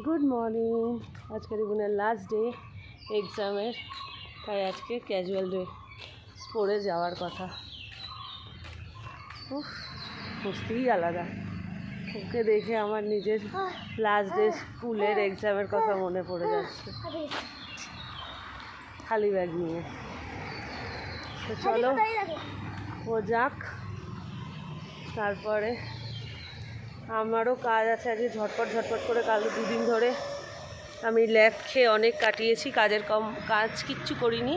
Good morning. আজকে রিবনের last day এক্সামের, তাই আজকে ক্যাজুয়াল ড্রেস পরে যাওয়ার কথা। বুঝতেই আলাদা, ওকে দেখে আমার নিজের লাস্ট ডে স্কুলের এক্সামের কথা মনে পড়ে যাচ্ছে, খালি ব্যাগ নিয়ে। তো চলো ও যাক, তারপরে আমারও কাজ আছে আজকে। ঝটপট করে কাল দুদিন ধরে আমি ল্যাব খেয়ে অনেক কাটিয়েছি, কাজ কিচ্ছু করিনি,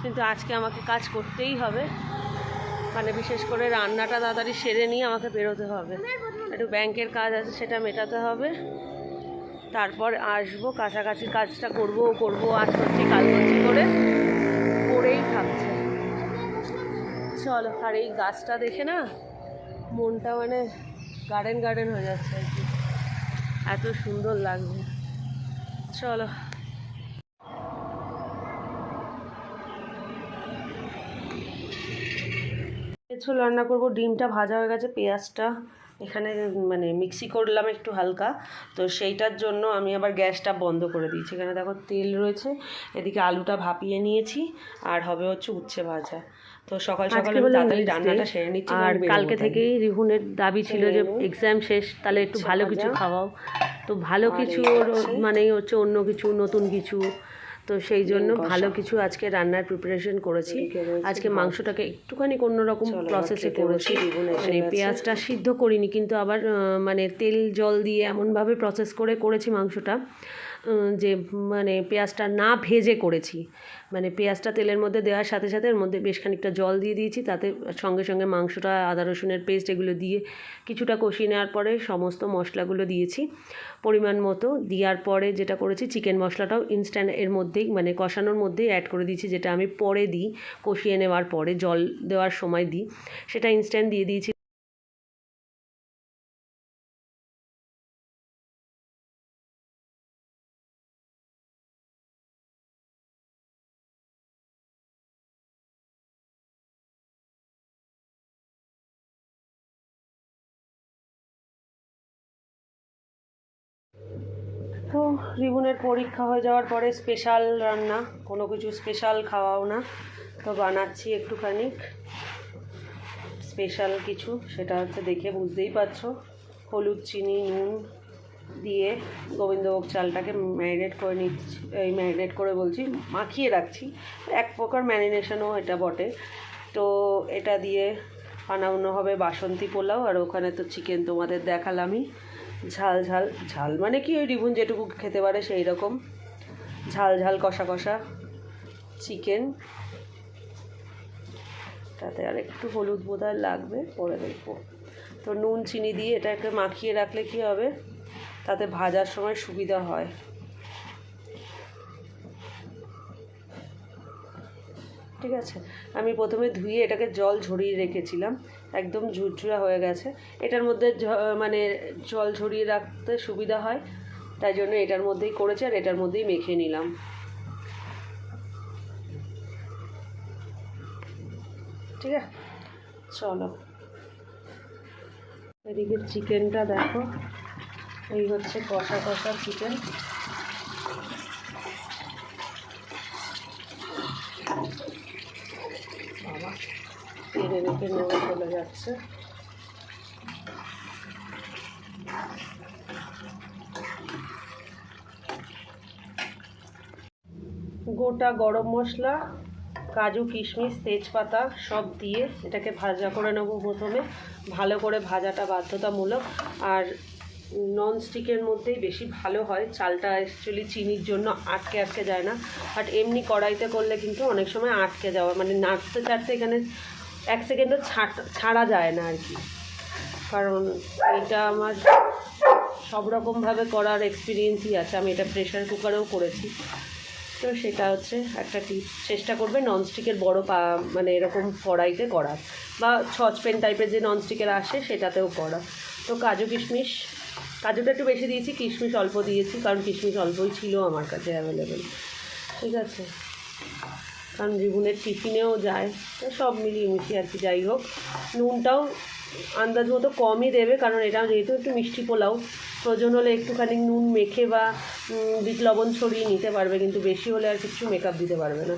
কিন্তু আজকে আমাকে কাজ করতেই হবে। মানে বিশেষ করে রান্নাটা তাড়াতাড়ি সেরে নিয়ে আমাকে বেরোতে হবে, একটু ব্যাংকের কাজ আছে সেটা মেটাতে হবে। তারপর আসবো, কাছাকাছির কাজটা করবো আজ করছি কাল করছি করে করেই থাকছে। চলো, আর এই গাছটা দেখে না মনটা মানে গার্ডেন হয়ে যাচ্ছে আর কি, এত সুন্দর লাগছে। চলো, কিছু রান্না করব। ডিমটা ভাজা হয়ে গেছে, পেঁয়াজটা এখানে মানে মিক্সি করলাম একটু হালকা, তো সেইটার জন্য আমি আবার গ্যাসটা বন্ধ করে দিয়েছি। এখানে দেখো তেল রয়েছে, এদিকে আলুটা ভাপিয়ে নিয়েছি, আর হবে হচ্ছে উচ্ছে ভাজা। তো সকাল তাড়াতাড়ি রান্নাটা সেরে নিচ্ছি। আর কালকে থেকেই রিহুনের দাবি ছিল যে এক্সাম শেষ, তাহলে একটু ভালো কিছু খাওয়াও। তো ভালো কিছু মানেই হচ্ছে অন্য কিছু, নতুন কিছু। তো সেই জন্য ভালো কিছু আজকে রান্নার প্রিপারেশন করেছি। আজকে মাংসটাকে একটুখানি অন্যরকম প্রসেসে করেছি, মানে পেঁয়াজটা সিদ্ধ করিনি, কিন্তু আবার মানে তেল জল দিয়ে এমনভাবে প্রসেস করেছি মাংসটা, যে মানে পেঁয়াজটা না ভেজে করেছি। মানে পেঁয়াজটা তেলের মধ্যে দেওয়ার সাথে সাথে এর মধ্যে বেশ খানিকটা জল দিয়ে দিয়েছি, তাতে সঙ্গে মাংসটা, আদা রসুনের পেস্ট এগুলো দিয়ে কিছুটা কষিয়ে নেওয়ার পরে সমস্ত মশলাগুলো দিয়েছি পরিমাণ মতো। দেওয়ার পরে যেটা করেছি, চিকেন মশলাটাও ইনস্ট্যান্ট এর মধ্যেই মানে কষানোর মধ্যেই অ্যাড করে দিয়েছি, যেটা আমি পরে দিই, কষিয়ে নেওয়ার পরে জল দেওয়ার সময় দিই, সেটা ইনস্ট্যান্ট দিয়ে দিয়েছি। তো রিবনের পরীক্ষা হয়ে যাওয়ার পরে স্পেশাল রান্না, কোনো কিছু স্পেশাল খাওয়াও না, তো বানাচ্ছি একটুখানি স্পেশাল কিছু। সেটা হচ্ছে দেখে বুঝতেই পারছো, হলুদ চিনি নুন দিয়ে গোবিন্দভোগ চালটাকে ম্যারিনেট করে নিচ্ছি, এই ম্যারিনেট করে বলছি মাখিয়ে রাখছি, এক প্রকার ম্যারিনেশনও এটা বটে। তো এটা দিয়ে বানানো হবে বাসন্তী পোলাও। আর ওখানে তো চিকেন তোমাদের দেখালামই, ঝাল মানে কি ওই রিবুন যেটুকু খেতে পারে সেই রকম ঝাল কষা চিকেন। তাতে আর একটু হলুদ বোধহয় লাগবে, পরে দেখবো। তো নুন চিনি দিয়ে এটাকে মাখিয়ে রাখলে কি হবে, তাতে ভাজার সময় সুবিধা হয়। ঠিক আছে, আমি প্রথমে ধুয়ে এটাকে জল ঝরিয়ে রেখেছিলাম, একদম ঝুরঝুরা হয়ে গেছে। এটার মধ্যে মানে জল ঝরিয়ে রাখতে সুবিধা হয়, তাই জন্য এটার মধ্যেই করেছি, আর এটার মধ্যেই মেখে নিলাম। ঠিক আছে, চলো। এদিকে চিকেনটা দেখো, এই হচ্ছে কষা চিকেন। বাবা, তেলে রেখে নেওয়া চলে যাচ্ছে। গোটা গরম মশলা, কাজু কিশমিশ তেজপাতা সব দিয়ে এটাকে ভাজা করে নেবো প্রথমে। ভালো করে ভাজাটা বাধ্যতামূলক, আর ননস্টিকের মধ্যেই বেশি ভালো হয়। চালটা অ্যাকচুয়ালি চিনির জন্য আটকে যায় না, বাট এমনি কড়াইতে করলে কিন্তু অনেক সময় আটকে যাওয়া, মানে নাড়তে চাড়তে এখানে 1 সেকেন্ডও ছাড়া যায় না আর কি। কারণ এটা আমার সব রকমভাবে করার এক্সপিরিয়েন্সই আছে, আমি এটা প্রেশার কুকারেও করেছি। তো সেটা হচ্ছে একটা টিপস, চেষ্টা করবে ননস্টিকের বড় মানে এরকম কড়াইতে করার, বা সসপ্যান টাইপের যে ননস্টিকের আসে সেটাতেও করা। তো কাজুটা একটু বেশি দিয়েছি, কিশমিশ অল্প দিয়েছি, কারণ কিশমিশ অল্পই ছিল আমার কাছে অ্যাভেলেবেল। ঠিক আছে, কারণ রিবুনের টিফিনেও যায়, তো সব মিলিয়ে মিশিয়ে আর কি। যাই হোক, নুনটাও আন্দাজ মতো কমই দেবে, কারণ এটা যেহেতু একটু মিষ্টি পোলাও, প্রয়োজন হলে একটুখানি নুন মেখে বা বিট লবণ ছড়িয়ে নিতে পারবে, কিন্তু বেশি হলে আর কিছু মেকআপ দিতে পারবে না।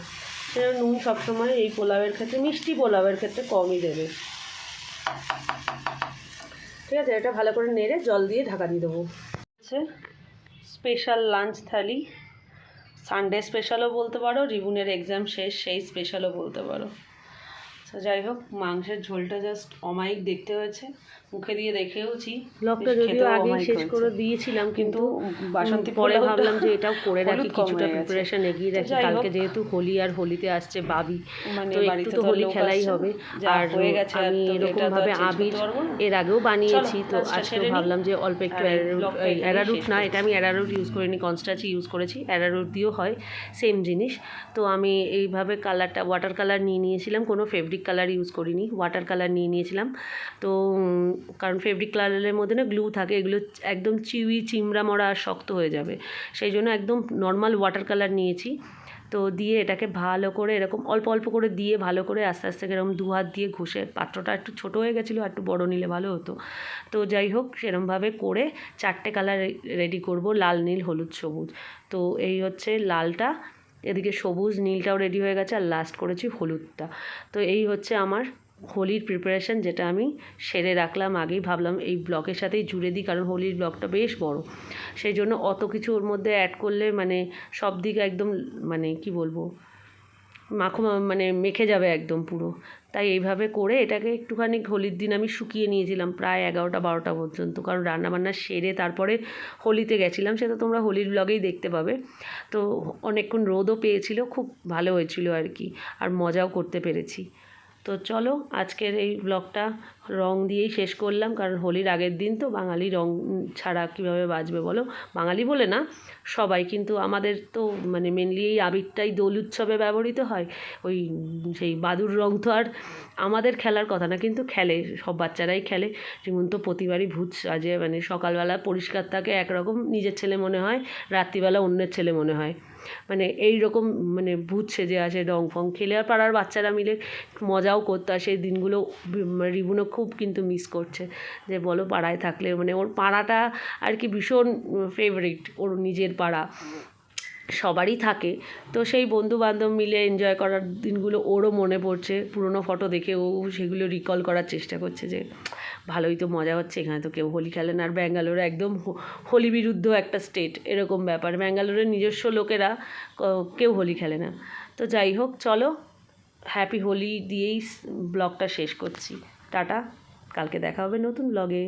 সেটা নুন সবসময় এই পোলাওয়ের ক্ষেত্রে, মিষ্টি পোলাওয়ের ক্ষেত্রে কমই দেবে। ঠিক আছে, এটা ভালো করে নেড়ে জল দিয়ে ঢাকা দিয়ে দেবো। হচ্ছে স্পেশাল লাঞ্চ থালি, সানডে স্পেশালও বলতে পারো, রিবুনের এক্সাম শেষ সেই স্পেশালও বলতে পারো। তো যাই হোক, মাংসের ঝোলটা জাস্ট অমায়িক দেখতে হয়েছে, মুখে দিয়ে দেখেওছি। ব্লগটা যদিও আগে শেষ করে দিয়েছিলাম, কিন্তু বাসন্তী পরে ভাবলাম যে এটাও করে রাখি, কিছুটা প্রিপারেশন এগিয়ে রাখি। কালকে যেহেতু হোলি, আর হোলিতে আসছে বাবি, তো একটু তো হোলি খেলাই হবে। আর আমি এরকমভাবে আবির এর আগেও বানিয়েছি, তো আজকে ভাবলাম যে অল্প একটু অ্যারারুট না, এটা আমি অ্যারারুট ইউজ করিনি, কনস্টাচি ইউজ করেছি। অ্যারারুট দিয়েও হয়, সেম জিনিস। তো আমি এইভাবে কালারটা ওয়াটার কালার নিয়ে নিয়েছিলাম, কোনো ফেব্রিক কালার ইউজ করিনি, ওয়াটার কালার নিয়ে নিয়েছিলাম। তো কারণ ফেব্রিক কালারের মধ্যে না গ্লু থাকে, এগুলো একদম চিমড়া মরা আর শক্ত হয়ে যাবে, সেই জন্য একদম নর্মাল ওয়াটার কালার নিয়েছি। তো দিয়ে এটাকে ভালো করে এরকম অল্প অল্প করে দিয়ে ভালো করে আস্তে আস্তে এরকম দু হাত দিয়ে ঘষে, পাত্রটা একটু ছোটো হয়ে গেছিলো, আর একটু বড়ো নিলে ভালো হতো। তো যাই হোক, সেরমভাবে করে 4টে কালার রেডি করব, লাল, নীল, হলুদ, সবুজ। তো এই হচ্ছে লালটা, এদিকে সবুজ, নীলটাও রেডি হয়ে গেছে, আর লাস্ট করেছি হলুদটা। তো এই হচ্ছে আমার হোলির প্রিপারেশান, যেটা আমি সেরে রাখলাম আগেই। ভাবলাম এই ব্লগের সাথেই জুড়ে দিই, কারণ হোলির ব্লগটা বেশ বড়, সেই জন্য অত কিছু ওর মধ্যে অ্যাড করলে মানে সব দিকে একদম মানে কি বলবো, মানে মেখে যাবে একদম পুরো। তাই এইভাবে করে এটাকে একটুখানি হোলির দিন আমি শুকিয়ে নিয়েছিলাম প্রায় 11টা-12টা পর্যন্ত, কারণ রান্নাবান্না সেরে তারপরে হোলিতে গেছিলাম, সেটা তোমরা হোলির ব্লগেই দেখতে পাবে। তো অনেকক্ষণ রোদও পেয়েছিল, খুব ভালো হয়েছিল আর কি, আর মজাও করতে পেরেছি। তো চলো, আজকের এই ব্লগটা রং দিয়েই শেষ করলাম, কারণ হোলির আগের দিন তো, বাঙালি রং ছাড়া কীভাবে বাঁচবে বলো, বাঙালি বলে না সবাই, কিন্তু আমাদের তো মানে মেনলি এই আবিরটাই দোল উৎসবে ব্যবহৃত হয়। ওই সেই বাদুর রং তো আর আমাদের খেলার কথা না, কিন্তু খেলে, সব বাচ্চারাই খেলে। যেমন তো প্রতিবারই ভূত সাজে, মানে সকালবেলা পরিষ্কার থাকে একরকম, নিজের ছেলে মনে হয়, রাত্রিবেলা অন্যের ছেলে মনে হয়, মানে এই রকম মানে ভূত সেজে আসে, রং ফং খেলে। আর পাড়ার বাচ্চারা মিলে মজাও করতো, আর সেই দিনগুলো রিবুনও খুব কিন্তু মিস করছে, যে বলো পাড়ায় থাকলে, মানে ওর পাড়াটা আর কি ভীষণ ফেভারিট, ওর নিজের পাড়া, সবারই থাকে। তো সেই বন্ধু বান্ধব মিলে এনজয় করার দিনগুলো ওরও মনে পড়ছে, পুরনো ফটো দেখে ও সেগুলো রিকল করার চেষ্টা করছে, যে ভালোই তো মজা হচ্ছে, এখানে তো কেউ হোলি খেলে না। আর ব্যাঙ্গালোরে একদম হোলি বিরুদ্ধ একটা স্টেট, এরকম ব্যাপার, ব্যাঙ্গালোরের নিজস্ব লোকেরা কেউ হোলি খেলে না। তো যাই হোক, চলো, হ্যাপি হোলি দিয়েই ব্লগটা শেষ করছি। টাটা, কালকে দেখা হবে নতুন ব্লগে।